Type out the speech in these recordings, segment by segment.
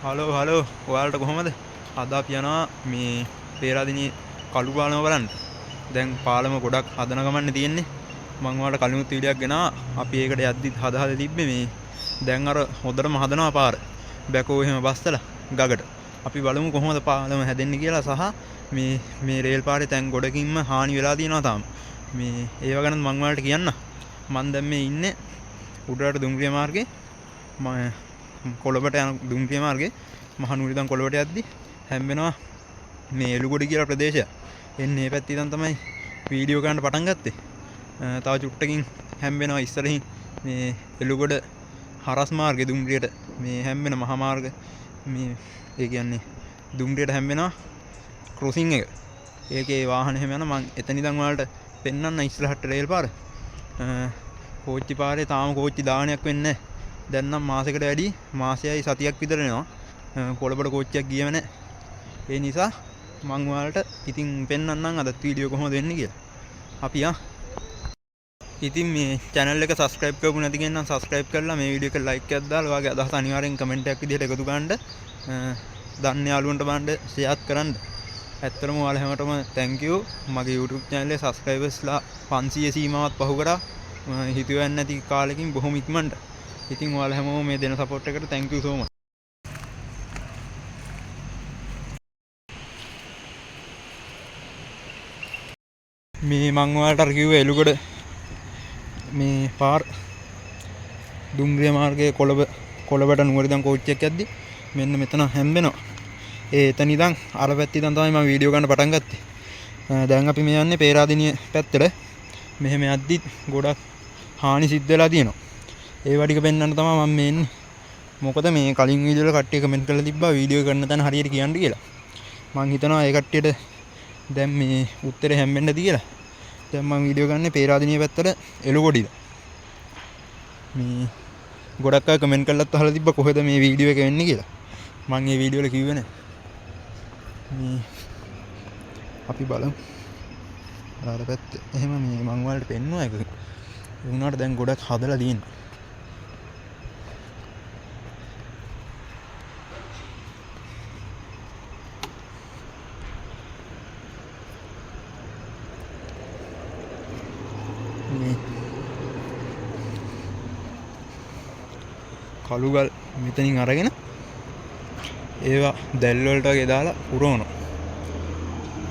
Hello ඔයාලට කොහොමද? අද අපි යනවා මේ පේරාදෙණියේ කළු පාලම බලන්න. දැන් පාලම ගොඩක් හදන ගමන්නේ තියෙන්නේ. මම ඔයාලට කලිනුත් වීඩියෝ එකක් ගෙනා. අපි ඒකට යද්දි හදලා තිබ්බේ මේ දැන් අර හොඳටම හදනවා පාර. බැකෝ එහෙම බස්සලා ගගට. අපි බලමු කොහොමද පාලම හැදෙන්නේ කියලා සහ මේ රේල් පාරේ තැන් ගොඩකින්ම හානි වෙලා තියෙනවා තාම. මේ ඒව ගැන මම ඔයාලට කියන්න. මම දැන් මේ ඉන්නේ උඩරට දුම්රිය මාර්ගේ කොළඹට යන දුම්රිය මාර්ගේ මහනුවර ඉඳන් කොළඹට යද්දි හැම්බෙනවා මේ එළුගොඩ කියලා ප්‍රදේශය. එන්නේ මේ පැත්තේ ඉඳන් තමයි වීඩියෝ ගන්න පටන් ගත්තේ. තව චුට්ටකින් හැම්බෙනවා ඉස්සරහින් මේ එළුගොඩ හරස් මාර්ගේ දුම්රියට මේ හැම්බෙන මහා මාර්ග මේ ඒ කියන්නේ දුම්රියට හැම්බෙනවා ක්‍රොසින් එක. ඒකේ වාහන හැම යන මම එතන ඉඳන් ඔයාලට පෙන්වන්න ඉස්සරහට රේල් පාර. කෝච්චි පාරේ තාම කෝච්චි දාහනයක් වෙන්නේ නැහැ. දැන් නම් මාසෙකට වැඩි මාසයයි සතියක් විතර වෙනවා. කොළඹට කෝච්චියක් ගියම නැහැ. ඒ නිසා මම ඔයාලට ඉතින් පෙන්වන්නම් අද වීඩියෝ කොහොමද වෙන්නේ කියලා. අපි ඉතින් මේ channel එක subscribe කරපු නැති කෙනා නම් subscribe කරලා මේ වීඩියෝ එක like එකක් දාලා ඔයාගේ අදහස අනිවාර්යෙන් comment එකක් විදිහට එකතු කරන්න. දන්න යාළුවන්ට බලන්න share කරන්න. ඇත්තටම ඔයාලා හැමෝටම thank you. මගේ YouTube channel එකේ subscribers ලා 500 සීමාවත් පහු කරා. හිතුවේ නැති කාලෙකින් බොහොම ඉක්මනට. ඉතින් ඔයාලා හැමෝම මේ දෙන support එකට thank you so much. මේ මං ඔයාලට අර කිව්වේ එළුගොඩ මේ පාර දුම්රිය මාර්ගයේ කොළඹට නුවර ඉඳන් කෝච්චියක් යද්දි මෙන්න මෙතන හැම්බෙනවා. එතන ඉඳන් අර පැත්තේ ඉඳන් තමයි මම වීඩියෝ ගන්න පටන් ගත්තේ. දැන් අපි මේ යන්නේ පේරාදෙණිය පැත්තට. මෙහෙම යද්දි ගොඩක් හානි සිද්ධ වෙලා තියෙනවා. ඒවා ටික පෙන්වන්න තමයි මම මේ එන්නේ. මොකද මේ කලින් වීඩියෝ වල කට්ටිය කමෙන්ට් කරලා තිබ්බා වීඩියෝ කරන තැන හරියට කියන්න කියලා. මම හිතනවා ඒ කට්ටියට දැන් මේ උත්තරේ හැම්බෙන්නද කියලා. දැන් මම වීඩියෝ ගන්නේ පේරාදෙණිය පැත්තට එළුගොඩිද. මේ ගොඩක් අය කමෙන්ට් කරලත් අහලා තිබ්බා කොහෙද මේ වීඩියෝ එක වෙන්නේ කියලා. මම මේ වීඩියෝ වල කිව්වේ නැහැ. මේ අපි බලමු. අර පැත්තේ එහෙම මේ මම ඔයාලට පෙන්නුවා එක. ඒ වුණාට දැන් ගොඩක් හදලා තියෙනවා. කළුගල් මෙතනින් අරගෙන ඒවා දැල් වලට වගේ දාලා පුරවනවා.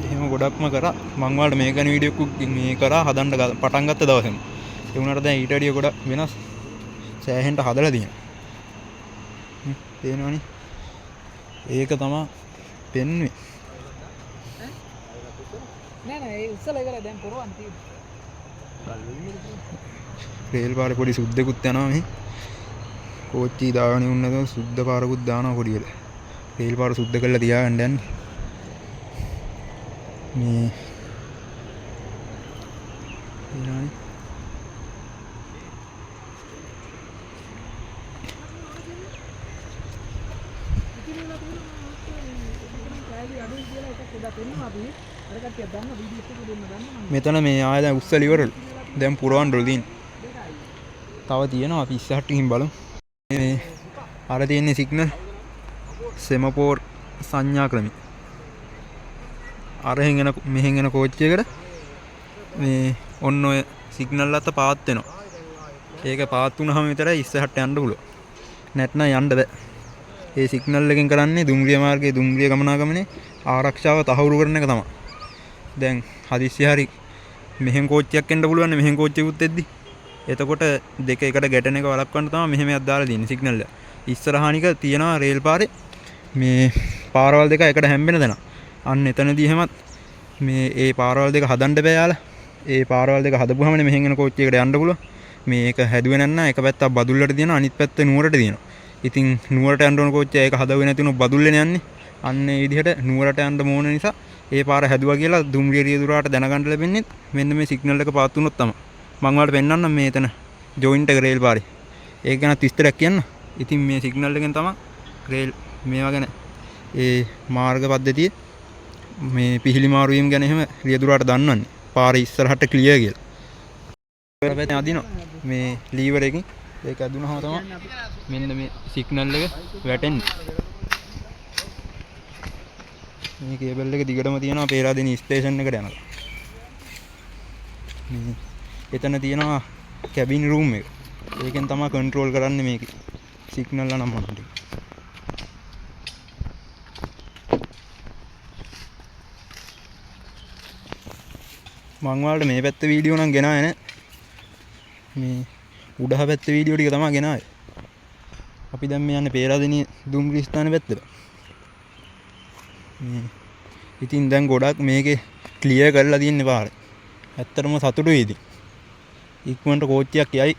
එහෙම ගොඩක්ම කරා මම ඔයාලට මේ ගැන වීඩියෝ එකක් මේ කරා හදන්න පටන් ගත්ත දවසේම. ඒ වුණාට දැන් ඊට වඩා ගොඩක් වෙනස් සෑහෙන්න හදලා තියෙනවා. තේරෙනවනේ. ඒක තමයි පෙන්න්නේ. නෑ ඒ උස්සලා ඉවරයි දැන් පුරවන්න තියෙන්නේ. රේල් පාරේ පොඩි සුද්දෙකුත් යනවා මෙහි. කෝච්චි දාගන්නේ උන්නද සුද්ද පාරකුත් දානවා පොඩි වෙලා. රේල් පාර සුද්ද කරලා තියාගන්න යන්නේ. මේ ඊළඟ මෙතන මේ ආය දැන් උස්සලා ඉවරලු. දැන් පුරවන්නලු තියෙන්නේ. තව තියෙනවා අපි ඉස්සරහට ගිහින් බලමු. මේ අර තියෙන්නේ සිග්නල් සෙමපෝර් සංඥා ක්‍රමය. අරහෙන් එන මෙහෙන් එන කෝච්චියකට මේ ඔන්න ඔය සිග්නල් අත පාත් වෙනවා. ඒක පාත් වුණාම විතරයි ඉස්සරහට යන්න පුළුවන්. නැත්නම් යන්න බෑ. ඒ සිග්නල් එකෙන් කරන්නේ දුම්රිය මාර්ගයේ දුම්රිය ගමනාගමනේ ආරක්ෂාව තහවුරු කරන එක තමයි. දැන් හදිස්සිය හරි මෙහෙන් කෝච්චියක් එන්න පුළුවන් නේ මෙහෙන් කෝච්චියකුත් එද්දි. එතකොට දෙක එකට ගැටෙන එක වළක්වන්න තමයි මෙහෙම එකක් දාලා තියෙන්නේ සිග්නල් එක. ඉස්සරහානික තියනවා රේල් පාරේ මේ පාරවල් දෙක එකට හැම්බෙන තැන. අන්න එතනදී එහෙමත් මේ ඒ පාරවල් දෙක හදන්න බෑ යාලා. ඒ පාරවල් දෙක හදපුවාමනේ මෙහෙන් එන කෝච්චියකට යන්න පුළුවන්. මේක හැදුවේ නැත්නම් එක පැත්තක් බදුල්ලට තියෙනවා අනිත් පැත්ත නුවරට තියෙනවා. ඉතින් නුවරට යන්න ඕන කෝච්චිය ඒක හදුවේ නැති උනොත් බදුල්ලේනේ යන්නේ. අන්න ඒ විදිහට නුවරට යන්න ඕන නිසා ඒ පාර හැදුවා කියලා දුම්රිය රියදුරාට දැනගන්න ලැබෙන්නේ මෙන්න මේ සිග්නල් එක පාත් වුණොත් තමයි. මම ඔයාලට පෙන්නන්නම් මේ එතන ජොයින්ට් එක රේල් පාරේ. ඒක ගැන විස්තරයක් කියන්න. ඉතින් මේ සිග්නල් එකෙන් තමයි රේල් මේවා ගැන ඒ මාර්ග පද්ධතිය මේ පිහිලි මාරු වීම ගැන එහෙම රියදුරාට දන්වන්නේ. පාරේ ඉස්සරහට ක්ලියර් කියලා. පැත්තෙන් අදිනවා මේ ලීවර් එකකින් ඒක අදුනහම තමයි මෙන්න මේ සිග්නල් එක වැටෙන්නේ. මේ කේබල් එක දිගටම තියෙනවා පේරාදෙණිය ස්ටේෂන් එකට යනවා. මේ එතන තියෙනවා කැබින් රූම් එක. ඒකෙන් තමයි කන්ට්‍රෝල් කරන්නේ මේකේ. සිග්නල් අනම් මොනවද? මං වලට මේ පැත්ත වීඩියෝ නම් ගෙනාවේ නැහැ. මේ උඩහ පැත්ත වීඩියෝ ටික තමයි ගෙනාවේ. අපි දැන් මේ යන්නේ පේරාදෙණිය දුම්රිය ස්ථාන පැත්තට. ඉතින් දැන් ගොඩක් මේකේ ක්ලියර් කරලා තියෙන්නේ පාර. ඇත්තටම සතුටුයි ඉතින්. ඉක්මනට කෝච්චියක් යයි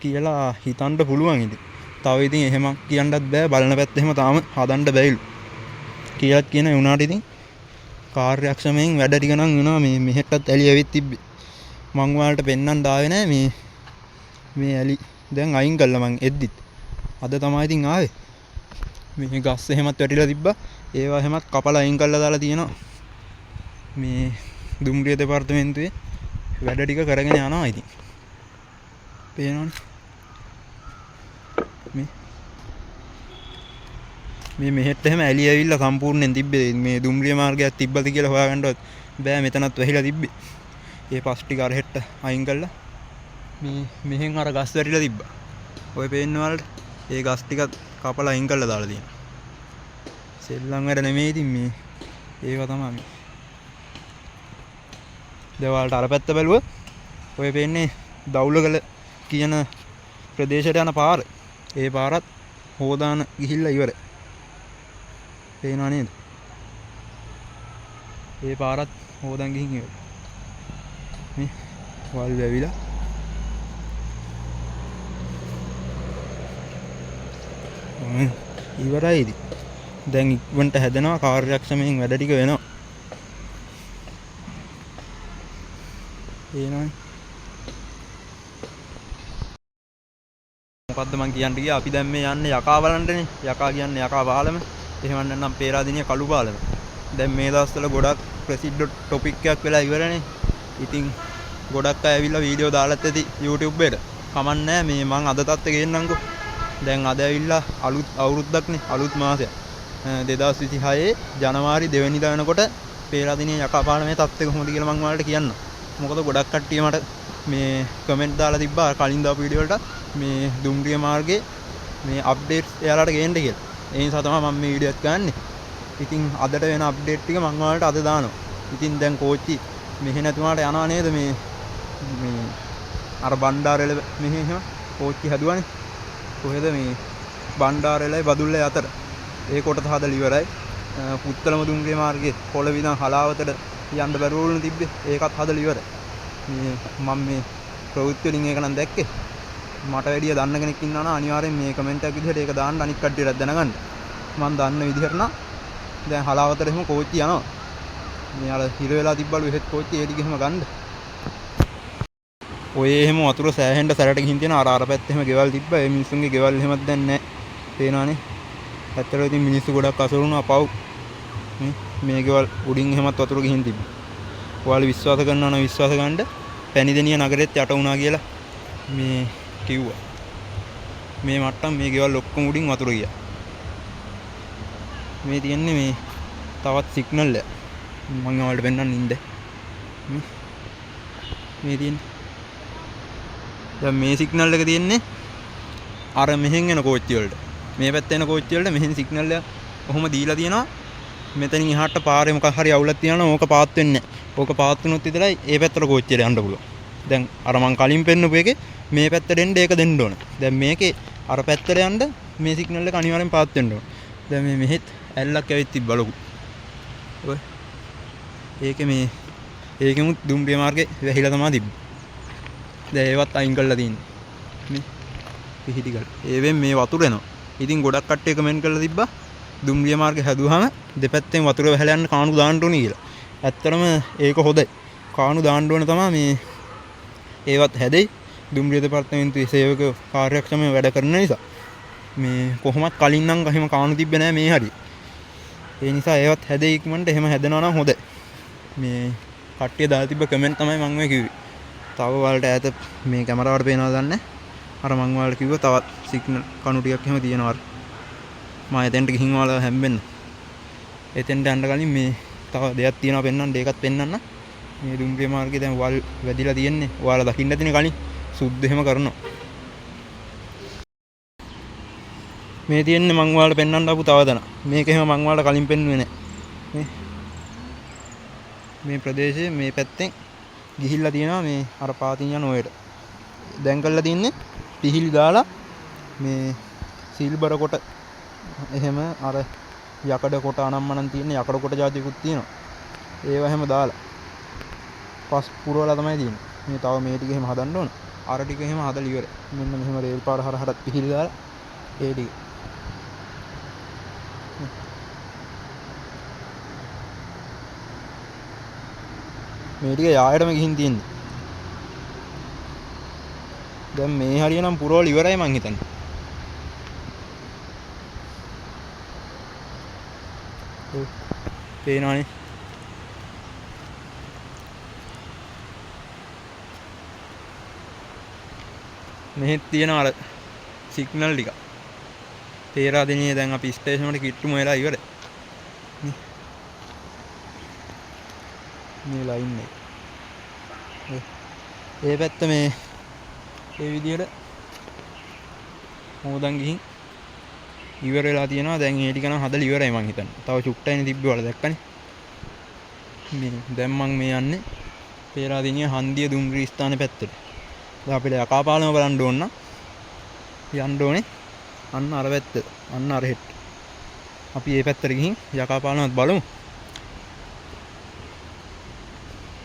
කියලා හිතන්න පුළුවන් ඉතින්. තව ඉතින් එහෙම කියන්නත් බෑ බලන පැත්ත එහෙම තාම හදන්න බැයිලු. කියලාත් කියන උනාට ඉතින් කාර්යක්ෂමයෙන් වැඩ ටික නම් වෙනවා මේ මෙහෙටත් ඇලි ඇවිත් තිබ්බේ. මං ඔයාලට පෙන්වන්න ආවේ නෑ මේ ඇලි දැන් අයින් කළා මං එද්දිත්. අද තමයි ඉතින් ආවේ. මේ ගස් එහෙමත් වැටිලා තිබ්බා. ඒවා එහෙමත් කපලා අයින් කරලා දාලා තියෙනවා. මේ දුම්රිය දෙපාර්තමේන්තුවේ වැඩ ටික කරගෙන යනවා ඉතින්. පේනවනේ. මේ මෙහෙට එහෙම ඇලි ඇවිල්ලා සම්පූර්ණයෙන් තිබ්බේ මේ දුම්රිය මාර්ගයක් තිබ්බද කියලා හොයාගන්නවත් බෑ මෙතනත් වැහිලා තිබ්බේ. ඒ පස් ටික අර හෙට්ට අයින් කළා. මේ මෙහෙන් අර ගස් වැටිලා තිබ්බා. ඔය පේන්න වලට ඒ ගස් ටිකත් කපලා අයින් කරලා දාලා තියෙනවා. සෙල්ලම් වැඩ නෙමෙයි ඉතින් මේ ඒවා තමයි. දේවාලට අර පැත්ත බැලුවොත් ඔය පේන්නේ දවුලගල කියන ප්‍රදේශයට යන පාර. ඒ පාරත් හොදාන ගිහිල්ලා ඉවරයි. පේනව නේද? ඒ පාරත් හොදන් ගිහින් ඉවරයි. මේ වල් වැවිලා ඉවරයි ඉතින්. දැන් ඉක්මනට හැදෙනවා කාර්යක්ෂමයෙන් වැඩ ටික වෙනවා. ඒනයි. මොකද්ද මං කියන්න ගියා අපි දැන් මේ යන්නේ යකා බලන්නනේ. යකා කියන්නේ යකා පාලම. එහෙම නැත්නම් පේරාදෙණිය කළු පාලම. දැන් මේ දවස්වල ගොඩක් ප්‍රසිද්ධ ටොපික් එකක් වෙලා ඉවරනේ. ඉතින් ගොඩක් අය ඇවිල්ලා වීඩියෝ දාලාත් ඇති YouTube එකට. කමන්නේ මේ මං අද තත්ත්වෙ ගේන්නම්කෝ. දැන් අද ඇවිල්ලා අලුත් අවුරුද්දක්නේ අලුත් මාසයක්. 2026 ජනවාරි 2 වෙනිදා වෙනකොට පේරාදෙණිය යකා පාලමේ තත්ත්වය කොහොමද කියලා මං ඔයාලට කියන්නම්. මොකද ගොඩක් කට්ටිය මට මේ කමෙන්ට් දාලා තිබ්බා කලින් දාපු වීඩියෝ වලට මේ දුම්රිය මාර්ගයේ මේ අප්ඩේට්ස් එයාලට ගේන්න කියලා. ඒ නිසා තමයි මම මේ වීඩියෝ එකත් ගන්නෙ. ඉතින් අදට වෙන අප්ඩේට් ටික මම ඔයාලට අද දානවා. ඉතින් දැන් කෝච්චි මෙහෙ නැතුණාට යනවා නේද මේ අර බණ්ඩාරෙල මෙහෙ එහෙම කෝච්චි හදුවානේ. කොහෙද මේ බණ්ඩාරෙලයි බදුල්ලේ අතර. ඒ කොටස හදලා ඉවරයි. පුත්තලම දුම්රිය මාර්ගයේ පොළොව ඉඳන් හලාවතට යන්න බැරුවලුනේ තිබ්බේ. ඒකත් හදලා ඉවරයි. මේ මම මේ ප්‍රවෘත්ති වලින් ඒක නම් දැක්කේ. මට වැඩිය දන්න කෙනෙක් ඉන්නවා නම් අනිවාර්යෙන් මේ කමෙන්ට් එකක් විදිහට ඒක දාන්න අනිත් කට්ටියටත් දැනගන්න. මම දන්න විදිහට නම් දැන් හලාවතට එහෙම කෝච්චි යනවා. මේ අර හිර වෙලා තිබ්බලු එහෙත් කෝච්චි ඒ ටික එහෙම ගන්න. ඔය එහෙම වතුර සෑහෙන්න සැරට ගිහින් තියෙන අර පැත්ත එහෙම ගෙවල් තිබ්බා. ඒ මිනිස්සුන්ගේ ගෙවල් එහෙමත් දැන් නැහැ. පේනවනේ. ඇත්තටම ඉතින් මිනිස්සු ගොඩක් අසරුණා පව්. මේ ගෙවල් උඩින් එහෙමත් වතුර ගිහින් තිබ්බා. ඔයාලා විශ්වාස කරනවා නම් විශ්වාස ගන්න. පැණිදෙනිය නගරෙත් යට වුණා කියලා මේ කිව්වා. මේ මට්ටම් මේ ගෙවල් ඔක්කොම උඩින් වතුර ගියා. මේ තියන්නේ මේ තවත් සිග්නල් එක. මම ඔයාලට පෙන්නන්න ඉන්න. මේ තියන්නේ. දැන් මේ සිග්නල් එක තියන්නේ අර මෙහෙන් එන කෝච්චි වලට. මේ පැත්තේ එන කෝච්චි වලට මෙහෙන් සිග්නල් එක කොහොම දීලා තියෙනවා. මෙතනින් එහාට පාරේ මොකක් හරි අවුලක් තියෙනවා නම් ඕක පාත් වෙන්නේ නැහැ. ඕක පාත් වුණොත් විතරයි ඒ පැත්තට කෝච්චියට යන්න පුළුවන්. දැන් අර මං කලින් පෙන්නපු එකේ මේ පැත්තට එන්න ඒක දෙන්න ඕන. දැන් මේකේ අර පැත්තට යන්න මේ සිග්නල් එක අනිවාර්යෙන් පාත් වෙන්න ඕන. දැන් මේ මෙහෙත් ඇල්ලක් ඇවිත් තිබ්බා ලොකු. ඔය ඒකෙමුත් දුම්රිය මාර්ගේ වැහිලා තමයි තිබ්බේ. දැන් ඒවත් අයින් කරලා තියෙන්නේ. මේ පිහිටි කරලා. ඒවෙන් මේ වතුර එනවා. ඉතින් ගොඩක් කට්ටිය කමෙන්ට් කරලා තිබ්බා දුම්රිය මාර්ගේ හැදුවාම දෙපැත්තෙන් වතුර වැහලා යන්න කාණු දාන්න ඕනේ කියලා. ඇත්තටම ඒක හොඳයි. කාණු දාන්න ඕන තමයි මේ ඒවත් හැදෙයි. දුම්රිය දෙපාර්තමේන්තුවේ සේවක කාර්යක්ෂමව වැඩ කරන නිසා මේ කොහොමත් කලින් නම් එහෙම කාණු තිබ්බේ නැහැ මේ හරිය. ඒ නිසා ඒවත් හැදෙයි ඉක්මනට එහෙම හැදෙනවා නම් හොඳයි. මේ කට්ටිය දාලා තිබ්බ කමෙන්ට් තමයි මම ඔය කිව්වේ. තව වලට ඈත මේ කැමරාවට පේනවද දන්නේ අර මං ඔයාලට කිව්වා තවත් සිග්නල් කණු ටිකක් එහෙම තියෙනවා. මම එතෙන්ට ගිහින් ඔයාලා හැම්බෙන්න. එතෙන්ට යන්න කලින් මේ තව දෙයක් තියෙනවා පෙන්වන්න. ඒකත් පෙන්වන්න. මේ දුම්රිය මාර්ගයේ දැන් වල් වැදිලා තියෙන්නේ. ඔයාලා දකින්න තියෙන කලින් සුද්ධ එහෙම කරනවා. මේ තියෙන්නේ මං ඔයාලට පෙන්වන්න ආපු තව දන. මේක එහෙම මං ඔයාලට කලින් පෙන්වුවේ නැහැ. මේ ප්‍රදේශයේ මේ පැත්තෙන් ගිහිල්ලා තියෙනවා මේ අර පාතින් යන ඔයට. දැන් කරලා තින්නේ පිහිලි දාලා මේ සිල්බර කොට එහෙම අර යකඩ කොට අනම්මනම් තියෙන යකඩ කොට જાතියකුත් තියෙනවා. ඒවා එහෙම දාලා පස් පුරවලා තමයි තියෙන්නේ. මේ තව මේ ටික එහෙම හදන්න ඕන. අර ටික එහෙම හදලා ඉවරයි. මෙන්න මෙහෙම රේල් පාර හරහට පිහිලි දාලා ඒ ටික. මේ ටික යායටම ගිහින් තියෙන්නේ. දැන් මේ හරියනම් පුරවල ඉවරයි මං හිතන්නේ. ඔව්. පේනවනේ. මෙහෙත් තියෙන අර සිග්නල් ටික. පේරාදෙනියේ දැන් අපි ස්ටේෂන් එකට කිට්ටුම වෙලා ඉවරයි. මේ ලයින් එක. ඒ පැත්ත මේ ඒ විදිහට මොදන් ගිහින් ඉවර වෙලා තියෙනවා. දැන් ඒ ටික නම් හදලා ඉවරයි මං හිතන්නේ. තව චුට්ටයිනේ තිබ්බේ වල දැක්කනේ. මේ දැන් මං මේ යන්නේ පේරාදෙනිය හන්දිය දුම්රිය ස්ථානේ පැත්තට. දැන් අපිට යකාපාලම බලන්න ඕන නම් යන්න ඕනේ අන්න අර පැත්ත. අන්න අර හෙට්ට. අපි මේ පැත්තට ගිහින් යකාපාලමත් බලමු.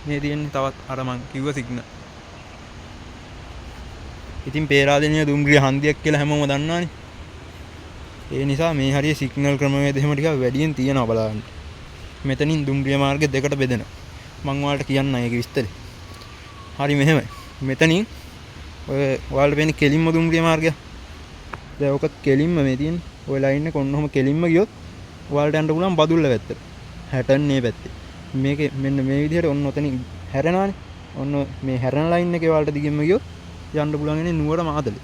මේ තියෙන්නේ තවත් අර මං කිව්ව සිග්නල්. ඉතින් පේරාදෙනිය දුම්රිය හන්දියක් කියලා හැමෝම දන්නවනේ. ඒ නිසා මේ හරිය සිග්නල් ක්‍රමවේද එහෙම ටිකක් වැඩියෙන් තියෙනවා බලන්න. මෙතනින් දුම්රිය මාර්ගය දෙකට බෙදෙනවා. මං ඔයාලට කියන්නම් ඒක විස්තරේ. හරි මෙහෙමයි. මෙතනින් ඔය ඔයාලට වෙන්නේ කෙලින්ම දුම්රිය මාර්ගය. දැන් ඔක කෙලින්ම මේ තියෙන්නේ. ඔය ලයින් එක ඔන්නෝම කෙලින්ම ගියොත් ඔයාලට යන්න පුළුවන් බදුල්ල පැත්තට. 60 පැත්තේ. මේකේ මෙන්න මේ විදිහට ඔන්න ඔතනින් හැරෙනවානේ. ඔන්න මේ හැරෙන ලයින් එකේ ඔයාලට දිගින්ම ගියොත් යන්න පුළුවන් ඉන්නේ නුවර මාතලේ.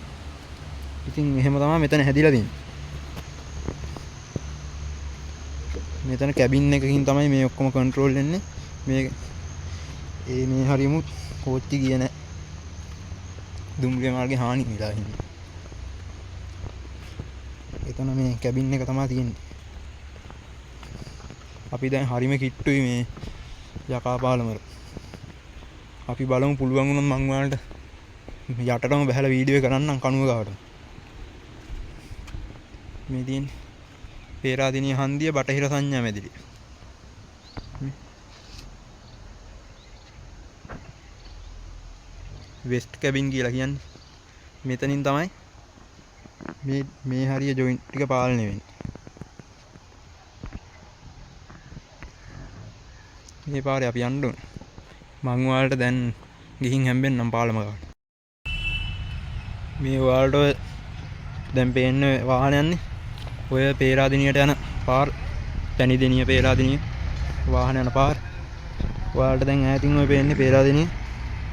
ඉතින් එහෙම තමයි මෙතන හැදිලා තියෙන්නේ. මෙතන කැබින් එකකින් තමයි මේ ඔක්කොම කන්ට්‍රෝල් වෙන්නේ. මේ මේ හරියමුත් කෝච්චි ගියේ නැහැ. දුම්රිය මාර්ගේ හානි වෙලා ඉන්නේ. එතන මේ කැබින් එක තමයි තියෙන්නේ. අපි දැන් හරිම කිට්ටුයි මේ යකාපාලමර. අපි බලමු පුළුවන් වුණොත් මං ඔයාලට යටටම බහලා වීඩියෝ එක කරන්නම් කණුව ගාවට. මේ තියෙන්නේ පේරාදෙනිය හන්දිය බටහිර සංඥා මැදිරිය. වෙස්ට් කැබින් කියලා කියන්නේ. මෙතනින් තමයි මේ හරිය ජොයින්ට් ටික පාලනය වෙන්නේ. මේ පාරේ අපි යන්න ඕනේ. මං ඔයාලට දැන් ගිහින් හැම්බෙන්නම් පාලම ගාවට. මේ ඔයාලට දැන් පේන්නේ වාහන යන්නේ ඔය පේරාදෙනියට යන පාර. තනිදෙනිය පේරාදෙනිය වාහන යන පාර. ඔයාලට දැන් ඈතින් ඔය පේන්නේ පේරාදෙනිය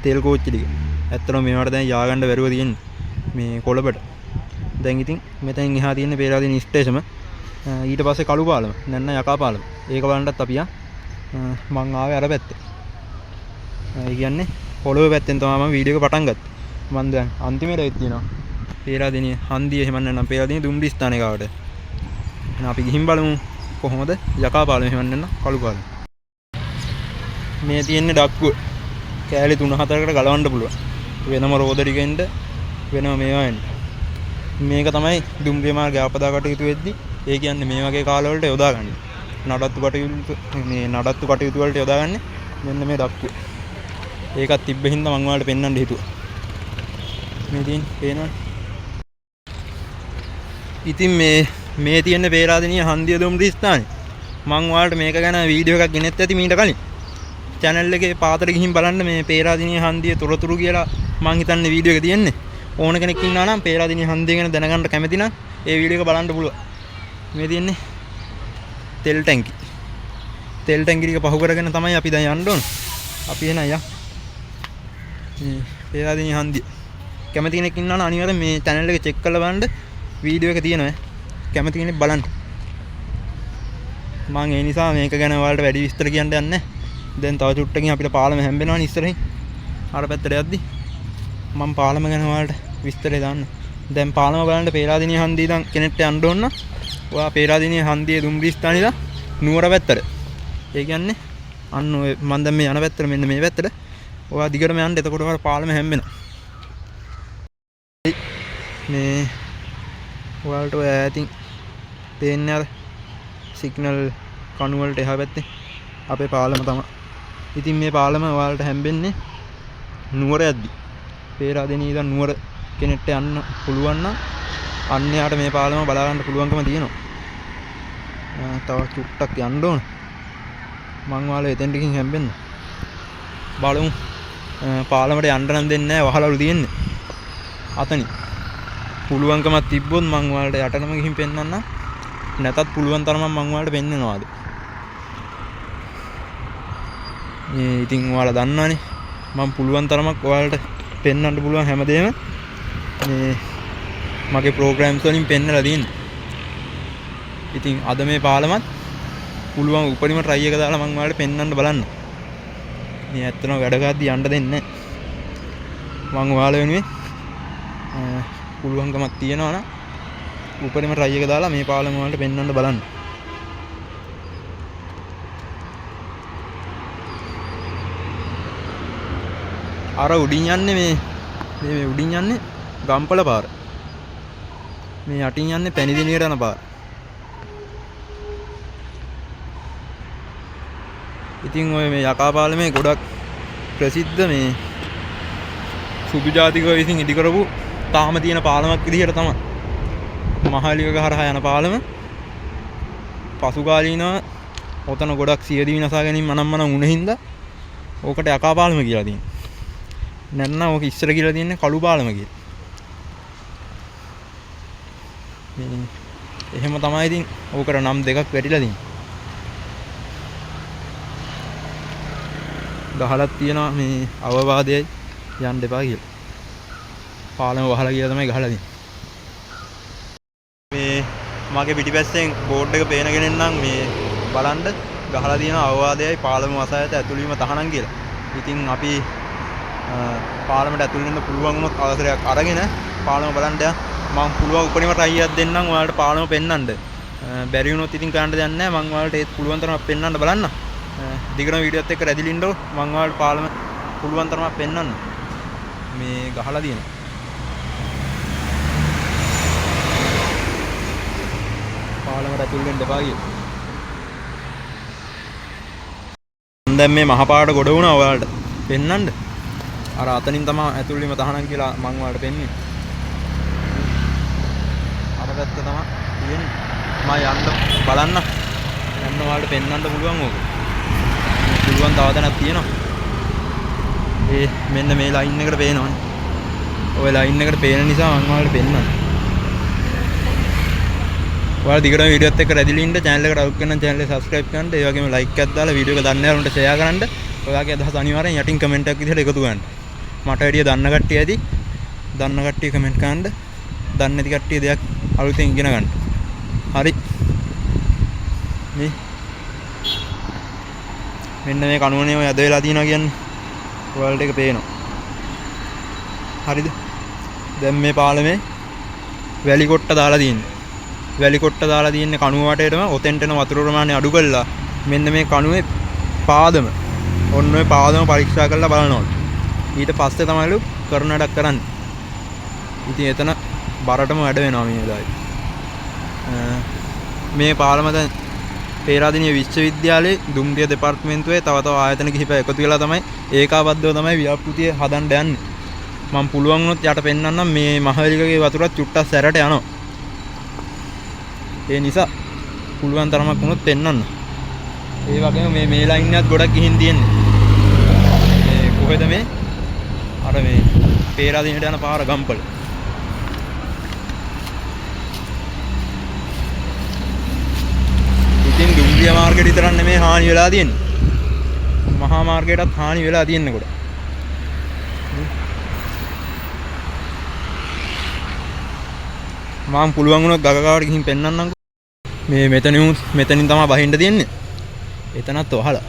තෙල් කෝච්චි ටික. ඇත්තටම මේවට දැන් යආගන්න බැරුව තියෙන්නේ මේ කොළඹට. දැන් ඉතින් මෙතෙන් එහා තියෙන පේරාදෙනිය ස්ටේෂම ඊට පස්සේ කළු පාලම නැත්නම් යකා පාලම. ඒක බලන්නත් අපි මං ආවේ අර පැත්තේ. ඒ කියන්නේ පොළොවේ පැත්තෙන් තමයි මම වීඩියෝ එක පටන් ගත්තේ. මම දැන් අන්තිමට එත් දිනවා. පේරාදෙනිය හන්දිය එහෙම නැත්නම් පේරාදෙනිය දුම්රිය ස්ථානේ ගාවට. එහෙනම් අපි ගිහින් බලමු කොහොමද යකා පාලම එහෙම නැත්නම් කළු පාලම. මේ තියෙන්නේ ඩක්කුව. කෑලි 3-4කට ගලවන්න පුළුවන්. වෙනම රෝද ටිකෙන්ද වෙනම මේවා එන්න. මේක තමයි දුම්රිය මාර්ගය ආපදා කටයුතු වෙද්දි ඒ කියන්නේ මේ වගේ කාලවලට යොදාගන්නේ. නඩත්තු කටයුතු වලට යොදාගන්නේ මෙන්න මේ ඩක්කුව. ඒකත් තිබ්බ හින්දා මම ඔයාලට පෙන්වන්න හිතුවා. මේ තියෙන පේනවනේ. ඉතින් මේ තියෙන පේරාදෙනිය හන්දිය දුම්රිය ස්ථානේ. මම ඔයාලට මේක ගැන වීඩියෝ එකක් ගෙනෙත් ඇති මීට කලින්. channel එකේ පාතට ගිහින් බලන්න මේ පේරාදෙනිය හන්දිය තොරතුරු කියලා මං හිතන්නේ වීඩියෝ එක තියෙන්නේ. ඕන කෙනෙක් ඉන්නවා නම් පේරාදෙනිය හන්දිය ගැන දැනගන්න කැමති නම් ඒ වීඩියෝ එක බලන්න පුළුවන්. මේ තියෙන්නේ තෙල් ටැංකි. තෙල් ටැංකි ටික පහු කරගෙන තමයි අපි දැන් යන්න ඕන. අපි එන අයියා. මේ පේරාදෙනිය හන්දිය. කැමති කෙනෙක් ඉන්නවා නම් අනිවාර්යෙන් මේ channel එක check කරලා බලන්න වීඩියෝ එක තියෙනවා. කැමති කෙනෙක් බලන්න. මම ඒ නිසා මේක ගැන ඔයාලට වැඩි විස්තර කියන්න යන්නේ නැහැ. දැන් තව චුට්ටකින් අපිට පාලම හැම්බෙනවනේ ඉස්සරහින්. අර පැත්තට යද්දි මම පාලම ගැන ඔයාලට විස්තරය දාන්න. දැන් පාලම බලන්න පේරාදෙණිය හන්දිය ඉඳන් කෙනෙක්ට යන්න ඕන නම් ඔයා පේරාදෙණිය හන්දියේ දුම්රිය ස්ථානේ ඉඳන් නුවර පැත්තට. ඒ කියන්නේ අන්න ඔය මම දැන් මේ යන පැත්තට මෙන්න මේ පැත්තට ඔයා දිගටම යන්න. එතකොට ඔයාලට පාලම හැම්බෙනවා. මේ ඔයාලට ඔය ඈතින් පේන්නේ අර සිග්නල් කණු වලට එහා පැත්තේ අපේ පාලම තමයි. ඉතින් මේ පාලම ඔයාලට හැම්බෙන්නේ නුවර යද්දි. පේරාදෙණිය ඉඳන් නුවර කෙනෙක්ට යන්න පුළුවන් නම් අන්‍යයාට මේ පාලම බලා ගන්න පුළුවන්කම තියෙනවා. තව චුට්ටක් යන්න ඕන. මං ඔයාලා එතෙන් ටිකින් හැම්බෙන්න. බලමු. පාලමට යන්න නම් දෙන්නේ නැහැ. වහලලු තියෙන්නේ. අතනින්. පුළුවන්කමක් තිබ්බොත් මං ඔයාලට යටටම ගිහින් පෙන්නන්නම්. නැතත් පුළුවන් තරම මං ඔයාලට පෙන්නනවාද. ඉතින් ඔයාලා දන්නවනේ මම පුළුවන් තරමක් ඔයාලට පෙන්වන්න පුළුවන් හැමදේම මේ මගේ ප්‍රෝග්‍රෑම්ස් වලින් පෙන්නලා තියෙනවා. ඉතින් අද මේ පාලමත් පුළුවන් උපරිම try එක දාලා මම ඔයාලට පෙන්වන්න බලන්න. මේ ඇත්තටම වැඩ ගාද්දි යන්න දෙන්නේ නැහැ. මම ඔයාලා වෙනුවෙන් පුළුවන්කමක් තියනවා නම් උපරිම try එක දාලා මේ පාලම වලට පෙන්වන්න බලන්න. අර උඩින් යන්නේ මේ උඩින් යන්නේ ගම්පල පාර. මේ යටින් යන්නේ පැණිදිනියට යන පාර. ඉතින් ඔය මේ යකා පාලමේ ගොඩක් ප්‍රසිද්ධ මේ සුදු ජාතිකයෝ විසින් ඉදි කරපු තාම තියෙන පාලමක් විදිහට තමයි. මහලියක හරහා යන පාලම පසු කාලීනව ඔතන ගොඩක් සියදිවි නසා ගැනීම මනම්මන වුණ හින්දා ඕකට යකා පාලම කියලා තියෙනවා. නැත්නම් ඕක ඉස්සර කියලා තියෙන්නේ කළු පාලම කියලා. මේ එහෙම තමයි ඉතින් ඕකට නම් දෙකක් වැටිලා තියෙන්නේ. ගහලක් තියෙනවා මේ අවවාදයයි යන්න එපා කියලා. පාලම වහලා කියලා තමයි ගහලා තියෙන්නේ. මේ මගේ පිටිපස්සෙන් බෝඩ් එක පේන කෙනෙක් නම් මේ බලන්න ගහලා තියෙන අවවාදයයි පාලම වසායත ඇතුළු වීම තහනම් කියලා. ඉතින් අපි පාලමට ඇතුළු වෙන්න පුළුවන් වුණොත් අවසරයක් අරගෙන පාලම බලන්න යන්න. මම පුළුවන් උපරිම try එකක් දෙන්නම් ඔයාලට පාලම පෙන්වන්න. බැරි වුණොත් ඉතින් කරන්න දෙයක් නැහැ. මම ඔයාලට ඒත් පුළුවන් තරමක් පෙන්වන්න බලන්න. දිගටම වීඩියෝත් එක්ක රැඳිලා ඉන්නකො මම ඔයාලට පාලම පුළුවන් තරමක් පෙන්වන්න. මේ ගහලා තියෙනවා. පාලමට ඇතුල් වෙන්න එපා කියලා. දැන් මේ මහපාරට ගොඩ වුණා ඔයාලට පෙන්වන්න. අර අතනින් තමයි ඇතුල් වීම තහනම් කියලා මම ඔයාලට පෙන්වන්නේ. අර පැත්ත තමයි තියෙන්නේ. මම යන්න බලන්න. යන්න ඔයාලට පෙන්වන්න පුළුවන් ඕක. පුළුවන් තව තැනක් තියෙනවා. මෙන්න මේ ලයින් එකට පේනවනේ. ඔය ලයින් එකට පේන නිසා මම ඔයාලට පෙන්වන්නේ. ඔයාලා දිගටම වීඩියෝත් එක්ක රැඳිලා ඉන්න channel එකට අලුත් වෙන channel එක subscribe කරන්න. ඒ වගේම like එකක් දාලා වීඩියෝ එක දන්නේ නැරුන්ට share කරන්න. ඔයාගේ අදහස් අනිවාර්යෙන් යටින් comment එකක් විදිහට එකතු කරන්න. මට වැඩිය දන්න කට්ටිය ඇති. දන්න කට්ටිය comment කරන්න. දන්නේ නැති කට්ටිය දෙයක් අලුතෙන් ඉගෙන ගන්න. හරි. මෙන්න මේ කණුවනේ ඔය අද වෙලා තියෙනවා කියන්නේ. ඔයාලට ඒක පේනවා. හරිද? දැන් මේ පාලමේ වැලි කොට්ට දාලා තියෙන්නේ. වැලි කොට්ට දාලා තියෙන්නේ කණුව වටේටම ඔතෙන්ට එන වතුර ප්‍රමාණය අඩු කරලා මෙන්න මේ කණුවේ පාදම ඔන්න ඔය පාදම පරීක්ෂා කරලා බලනවා. ඊට පස්සේ තමයිලු කරන වැඩක් කරන්නේ. ඉතින් එතන බරටම වැඩ වෙනවා මේ වෙලාවේ. මේ පාලම දැන් පේරාදෙණිය විශ්වවිද්‍යාලයේ දුම්රිය දෙපාර්තමේන්තුවේ තව ආයතන කිහිපයක් එකතු වෙලා තමයි ඒකාබද්ධව තමයි ව්‍යාපෘතිය හදන්න යන්නේ. මම පුළුවන් වුණොත් යට පෙන්නන්නම් මේ මහවැලිකගේ වතුරත් චුට්ටක් සැරට යනවා. ඒ නිසා පුළුවන් තරමක් වුණොත් පෙන්නන්න. ඒ වගේම මේ ලයින් එකත් ගොඩක් ගිහින් තියෙන්නේ. මේ කොහෙද මේ? අර මේ පේරාදෙණියට යන පාර ගම්පල. ඉතින් දුම්රිය මාර්ගයට විතරක් නෙමෙයි හානි වෙලා තියෙන්නේ. මහා මාර්ගයටත් හානි වෙලා තියෙන්නේ කොට. මම පුළුවන් වුණොත් ගගකාවට ගිහින් පෙන්නන්නම්කෝ. මේ මෙතනින් තමයි බහින්න තියෙන්නේ. එතනත් වහලා.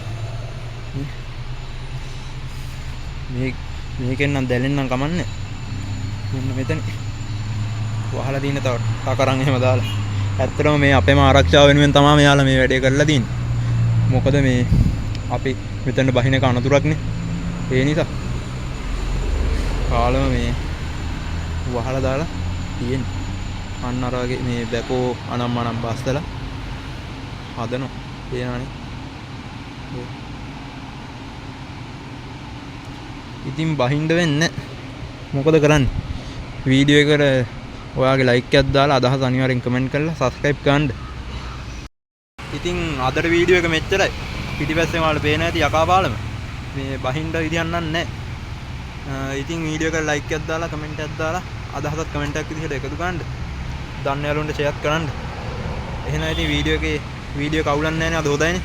මේකෙන් නම් දැලෙන්නම් කමන්නේ. මෙන්න මෙතන වහලා තියෙන තව ටකරන් එහෙම දාලා. ඇත්තටම මේ අපේම ආරක්ෂාව වෙනුවෙන් තමයි මෙයාලා මේ වැඩේ කරලා තියෙන්නේ. මොකද මේ අපි මෙතන බහින එක අනතුරක්නේ. ඒ නිසා කාලම මේ වහලා දාලා තියෙන්නේ. අන්න අර වගේ මේ බැකෝ අනම්මනම් බස්සලා හදනවා. තේනවනේ. ඉතින් බහින්න වෙන්නේ මොකද කරන්නේ? වීඩියෝ එකට ඔයාගේ ලයික් එකක් දාලා අදහස් අනිවාර්යෙන් කමෙන්ට් කරලා සබ්ස්ක්‍රයිබ් කරන්න. ඉතින් අදට වීඩියෝ එක මෙච්චරයි. පිටිපස්සෙන් ඔයාලා පේන ඇති යකා පාලම. මේ බහින්න විදියක් නැහැ. ඉතින් වීඩියෝ එකට ලයික් එකක් දාලා කමෙන්ට් එකක් දාලා අදහසක් කමෙන්ට් එකක් විදිහට එකතු කරන්න. දන්න යාළුවන්ට ෂෙයාර් කරන්න. එහෙනම් ඉතින් වීඩියෝ කවුලන්නේ නැහැ නේ අද හොදයිනේ.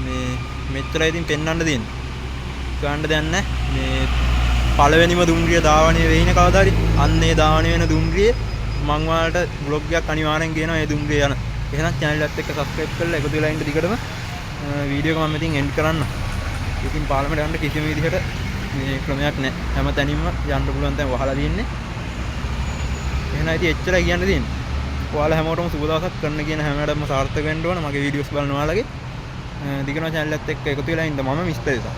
මේ මෙච්චරයි ඉතින් පෙන්වන්න දෙන්නේ. ගන්න දෙයක් නැහැ. මේ පළවෙනිම දුම්රිය ධාවනය වෙයිනේ කවදා හරි. අන්නේ ධාවනය වෙන දුම්රිය මං ඔයාලට බ්ලොග් එකක් අනිවාර්යෙන් ගේනවා ඒ දුම්රිය යන. එහෙනම් channel එකත් එක්ක subscribe කරලා එකතු වෙලා ඉන්න දිගටම වීඩියෝ එක මම ඉතින් end කරන්න. ඉතින් පාර්ලිමේන්තේ යන්න කිසිම විදිහට මේ ක්‍රමයක් නැහැ. හැම තැනින්ම යන්න පුළුවන් තැන් වහලා තියෙන්නේ. එහෙනම් ඉතින් එච්චරයි කියන්න තියෙන්නේ. ඔයාලා හැමෝටම සුබ දවසක් කරන්න කියන හැම වැඩම සාර්ථක වෙන්න ඕන. මගේ වීඩියෝස් බලන ඔයාලගේ දිගටම channel එකත් එක්ක එකතු වෙලා ඉන්න. මම මිස්ටර් ඉසා.